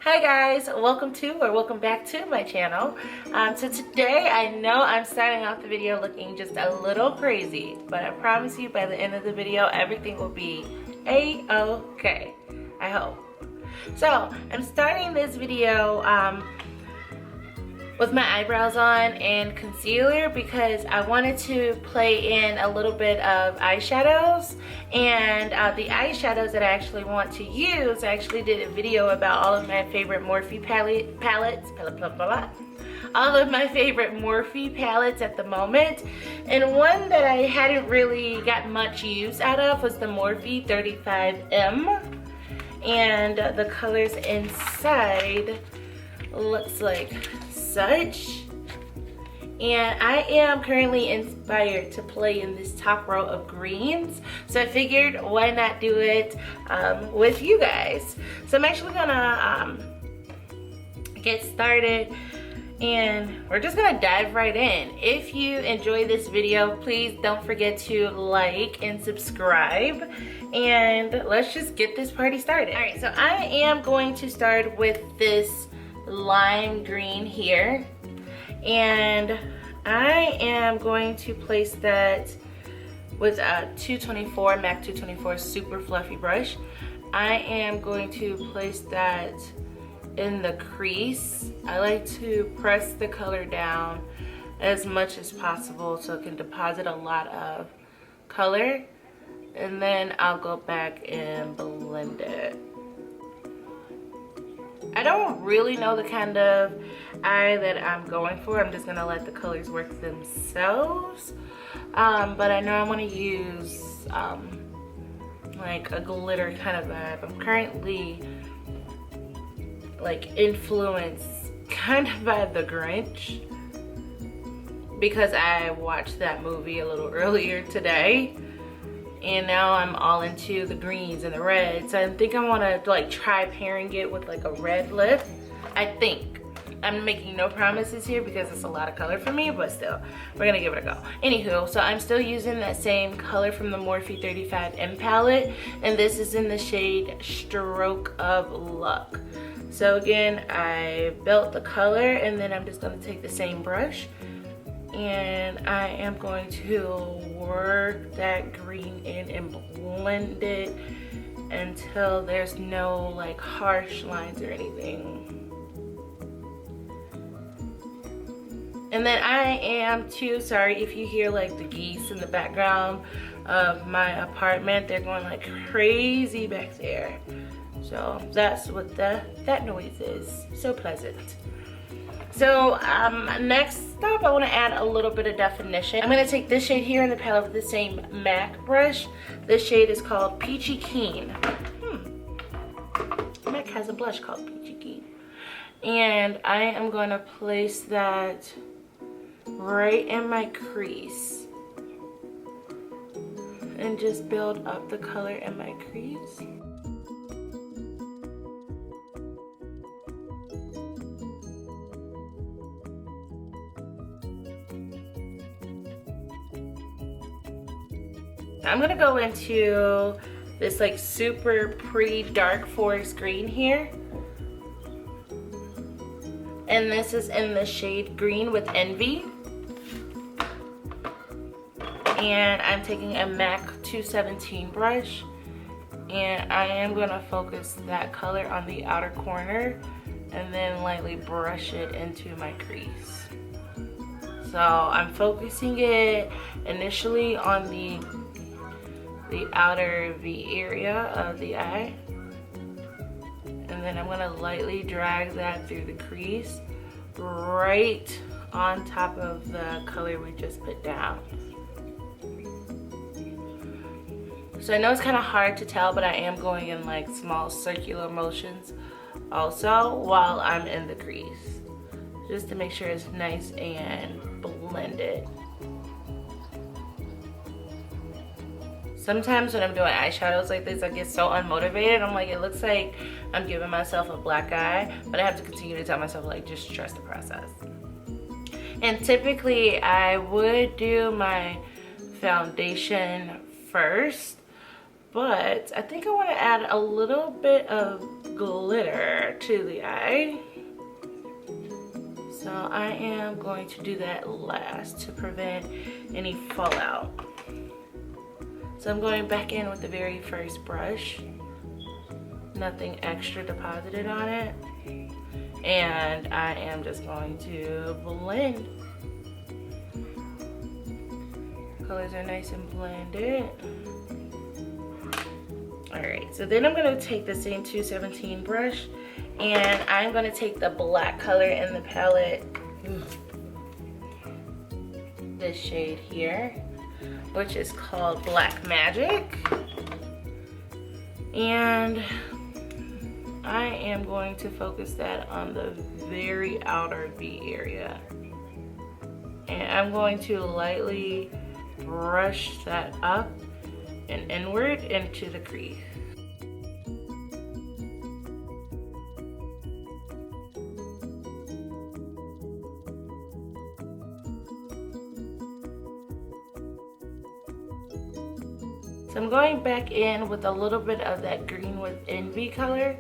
Hi guys, welcome back to my channel. So today I know I'm starting off the video looking just a little crazy, but I promise you by the end of the video everything will be a-okay, I hope. So I'm starting this video with my eyebrows on and concealer because I wanted to play in a little bit of eyeshadows, and the eyeshadows that I actually want to use, I actually did a video about all of my favorite Morphe palettes, all of my favorite Morphe palettes at the moment, and one that I hadn't really got much use out of was the Morphe 35M, and the colors inside looks like such. And I am currently inspired to play in this top row of greens, so I figured why not do it with you guys. So I'm actually gonna get started and we're just gonna dive right in. If you enjoy this video, please don't forget to like and subscribe, and let's just get this party started. All right, so I am going to start with this lime green here, and I am going to place that with a 224 MAC 224 super fluffy brush. I am going to place that in the crease. I like to press the color down as much as possible so it can deposit a lot of color, and then I'll go back and blend it. I don't really know the kind of eye that I'm going for. I'm just gonna let the colors work themselves. But I know I want to use like a glitter kind of vibe. I'm currently like influenced kind of by the Grinch because I watched that movie a little earlier today. And now I'm all into the greens and the reds. So I think I want to like try pairing it with like a red lip. I think. I'm making no promises here because it's a lot of color for me, but still, we're gonna give it a go. Anywho, so I'm still using that same color from the Morphe 35M palette, and this is in the shade Stroke of Luck. So again, I built the color, and then I'm just gonna take the same brush, and I am going to work that green in and blend it until there's no like harsh lines or anything. And then I am too, sorry if you hear like the geese in the background of my apartment. They're going like crazy back there. So that's what that noise is. So pleasant. So next up, I want to add a little bit of definition. I'm going to take this shade here in the palette with the same MAC brush. This shade is called Peachy Keen. MAC has a blush called Peachy Keen. And I am going to place that right in my crease and just build up the color in my crease. I'm gonna go into this like super pretty dark forest green here, and this is in the shade Green with Envy, and I'm taking a MAC 217 brush, and I am gonna focus that color on the outer corner and then lightly brush it into my crease. So I'm focusing it initially on the outer V area of the eye, and then I'm gonna lightly drag that through the crease right on top of the color we just put down. So I know it's kind of hard to tell, but I am going in like small circular motions also while I'm in the crease, just to make sure it's nice and blended. Sometimes when I'm doing eyeshadows like this, I get so unmotivated. I'm like, it looks like I'm giving myself a black eye, but I have to continue to tell myself like, just trust the process. And typically I would do my foundation first, but I think I want to add a little bit of glitter to the eye. So I am going to do that last to prevent any fallout. So I'm going back in with the very first brush. Nothing extra deposited on it. And I am just going to blend. Colors are nice and blended. Alright, so then I'm going to take the same 217 brush and I'm going to take the black color in the palette, this shade here, which is called Black Magic. And I am going to focus that on the very outer V area. And I'm going to lightly brush that up and inward into the crease. So I'm going back in with a little bit of that Green with Envy color.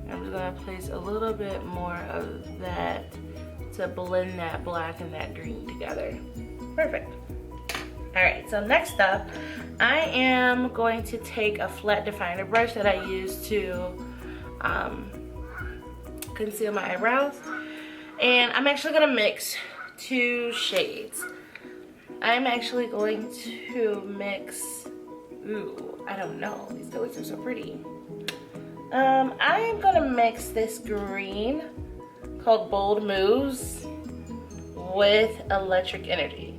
I'm just going to place a little bit more of that to blend that black and that green together. Perfect. Alright, so next up, I am going to take a flat definer brush that I use to conceal my eyebrows. And I'm actually going to mix two shades. I'm actually going to mix, ooh, I don't know, these colors are so pretty. I am going to mix this green called Bold Moves with Electric Energy.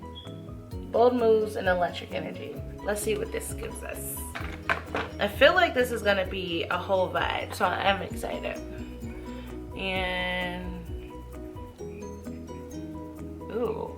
Bold Moves and Electric Energy. Let's see what this gives us. I feel like this is gonna be a whole vibe, so I'm excited. And, ooh.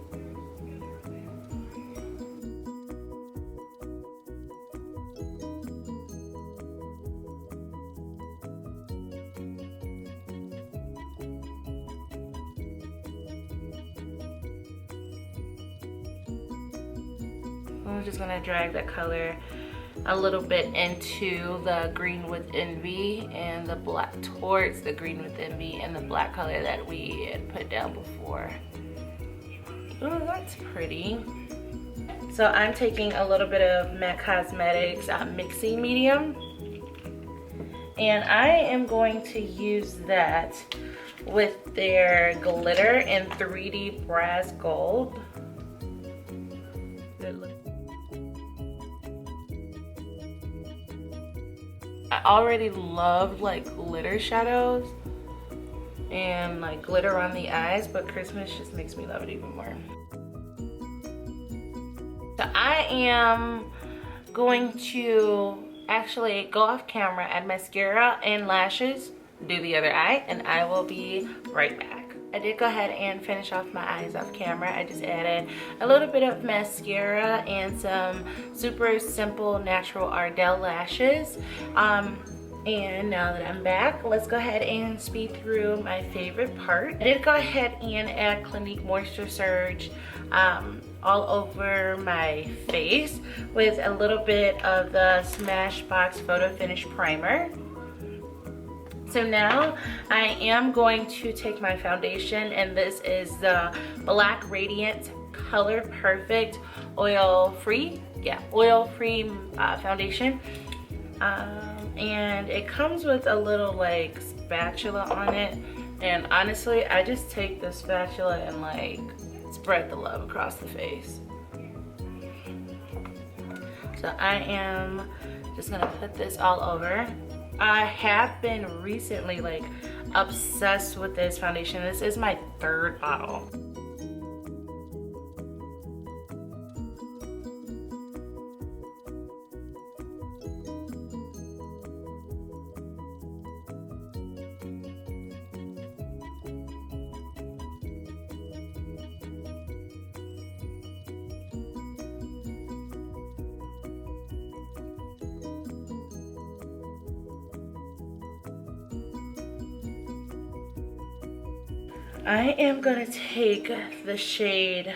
I'm just gonna drag the color a little bit into the Green with Envy and the black, towards the Green with Envy and the black color that we had put down before. Oh, that's pretty. So I'm taking a little bit of MAC Cosmetics mixing medium, and I am going to use that with their glitter in 3D Brass Gold. I already love like glitter shadows and like glitter on the eyes, but Christmas just makes me love it even more. So I am going to actually go off camera, add mascara and lashes, do the other eye, and I will be right back. I did go ahead and finish off my eyes off camera. I just added a little bit of mascara and some super simple natural Ardell lashes. And now that I'm back, let's go ahead and speed through my favorite part. I did go ahead and add Clinique Moisture Surge all over my face with a little bit of the Smashbox Photo Finish Primer. So now I am going to take my foundation, and this is the Black Radiant Color Perfect oil-free foundation. And it comes with a little like spatula on it, and honestly I just take the spatula and like spread the love across the face. So I am just gonna put this all over. I have been recently like obsessed with this foundation. This is my third bottle. I am gonna take the shade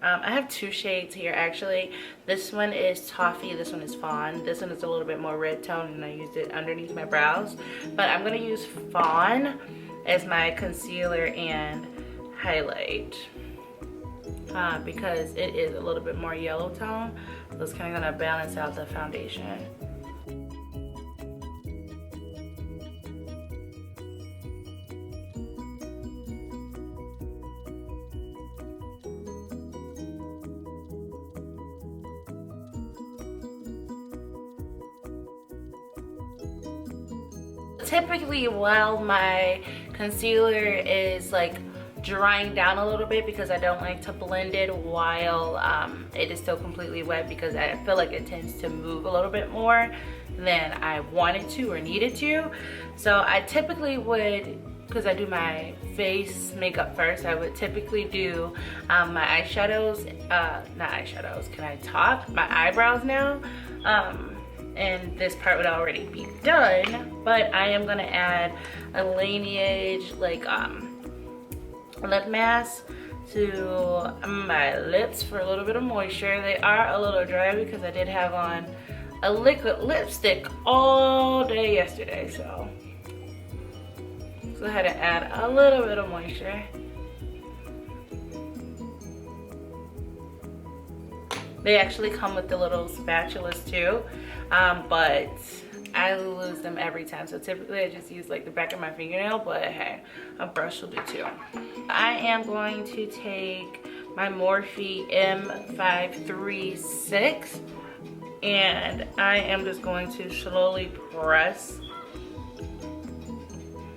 I have two shades here actually. This one is Toffee, this one is Fawn. This one is a little bit more red tone and I used it underneath my brows. But I'm gonna use Fawn as my concealer and highlight because it is a little bit more yellow tone. So it's kind of gonna balance out the foundation. Typically while my concealer is like drying down a little bit, because I don't like to blend it while it is still completely wet, because I feel like it tends to move a little bit more than I wanted to or needed to. So I typically would, because I do my face makeup first, I would typically do my eyeshadows, not eyeshadows, can I talk? My eyebrows now. And this part would already be done, but I am gonna add a Lineage like lip mask to my lips for a little bit of moisture. They are a little dry because I did have on a liquid lipstick all day yesterday, so go ahead and add a little bit of moisture. They actually come with the little spatulas too, but I lose them every time. So typically I just use like the back of my fingernail, but hey, a brush will do too. I am going to take my Morphe M536 and I am just going to slowly press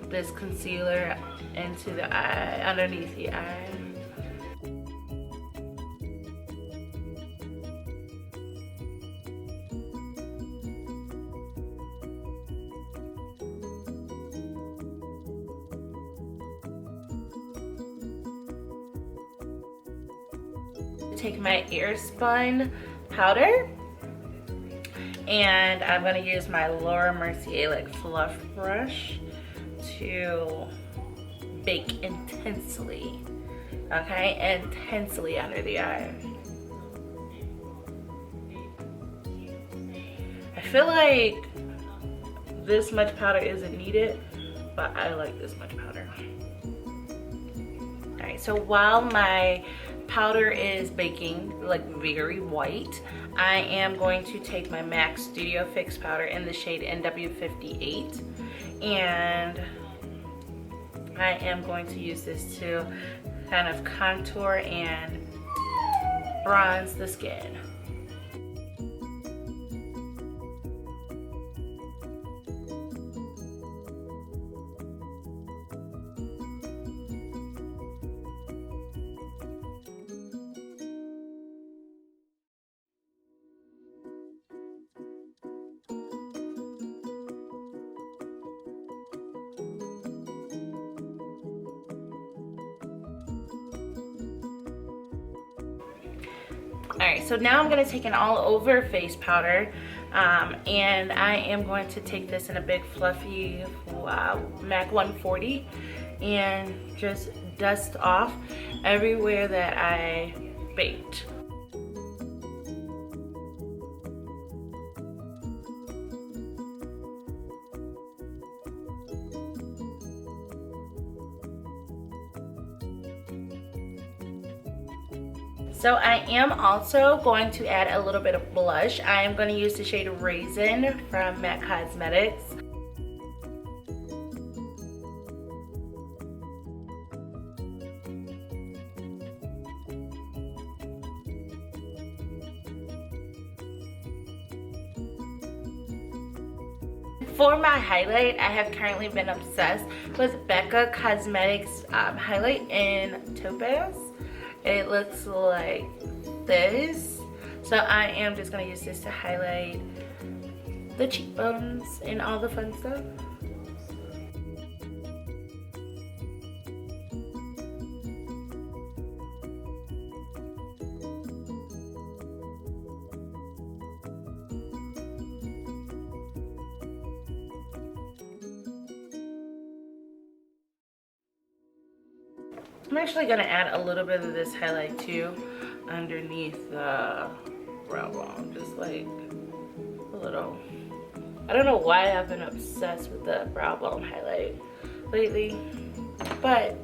this concealer into the eye, underneath the eye. Take my Airspun powder and I'm going to use my Laura Mercier like fluff brush to bake intensely, okay, intensely under the eye. I feel like this much powder isn't needed, but I like this much powder. All right, so while my powder is baking like very white, I am going to take my MAC Studio Fix powder in the shade NW58 and I am going to use this to kind of contour and bronze the skin. Alright, so now I'm going to take an all over face powder and I am going to take this in a big fluffy MAC 140 and just dust off everywhere that I baked. So I am also going to add a little bit of blush. I am going to use the shade Raisin from MAC Cosmetics. For my highlight, I have currently been obsessed with Becca Cosmetics highlight in Topaz. It looks like this. So I am just going to use this to highlight the cheekbones and all the fun stuff. I'm actually gonna add a little bit of this highlight too underneath the brow bone, just like a little. I don't know why I've been obsessed with the brow bone highlight lately, but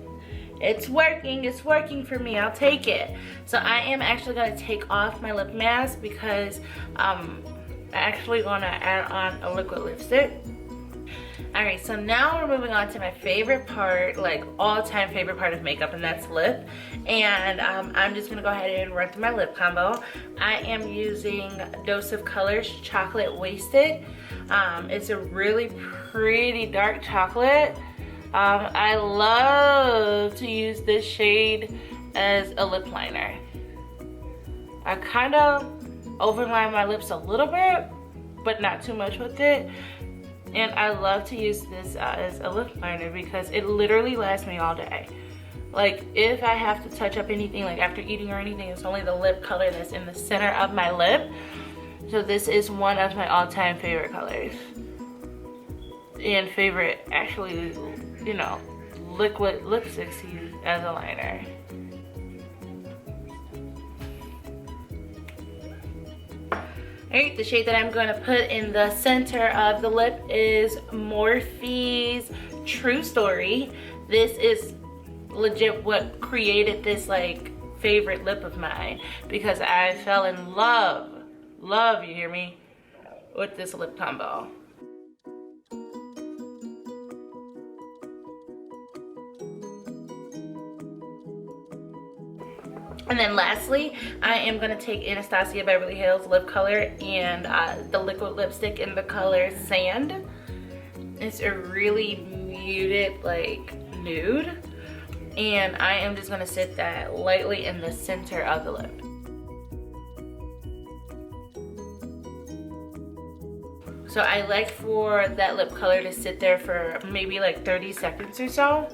it's working for me. I'll take it. So I am actually gonna take off my lip mask because I'm actually gonna add on a liquid lipstick. Alright, so now we're moving on to my favorite part, like all-time favorite part of makeup, and that's lip. And I'm just gonna go ahead and run through my lip combo. I am using Dose of Colors Chocolate Wasted. It's a really pretty dark chocolate. I love to use this shade as a lip liner. I kind of overline my lips a little bit, but not too much with it. And I love to use this as a lip liner because it literally lasts me all day. Like if I have to touch up anything, like after eating or anything, it's only the lip color that's in the center of my lip. So this is one of my all-time favorite colors. And favorite, actually, you know, liquid lipsticks to use as a liner. Alright, the shade that I'm going to put in the center of the lip is Morphe's True Story. This is legit what created this like favorite lip of mine because I fell in love, you hear me, with this lip combo. And then lastly, I am going to take Anastasia Beverly Hills lip color and the liquid lipstick in the color Sand. It's a really muted like nude. And I am just going to sit that lightly in the center of the lip. So I like for that lip color to sit there for maybe like 30 seconds or so.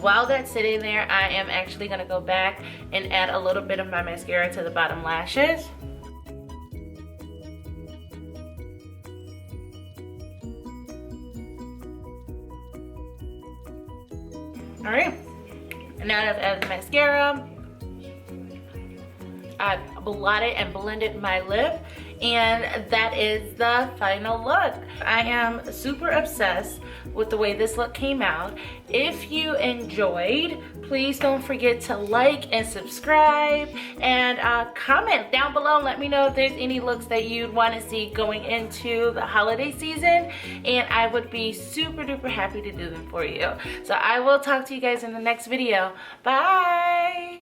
While that's sitting there, I am actually gonna go back and add a little bit of my mascara to the bottom lashes. All right, and now that I've added the mascara, I've blotted and blended my lip, and that is the final look. I am super obsessed with the way this look came out. If you enjoyed, please don't forget to like and subscribe and comment down below and let me know if there's any looks that you'd want to see going into the holiday season, and I would be super duper happy to do them for you. So I will talk to you guys in the next video. Bye.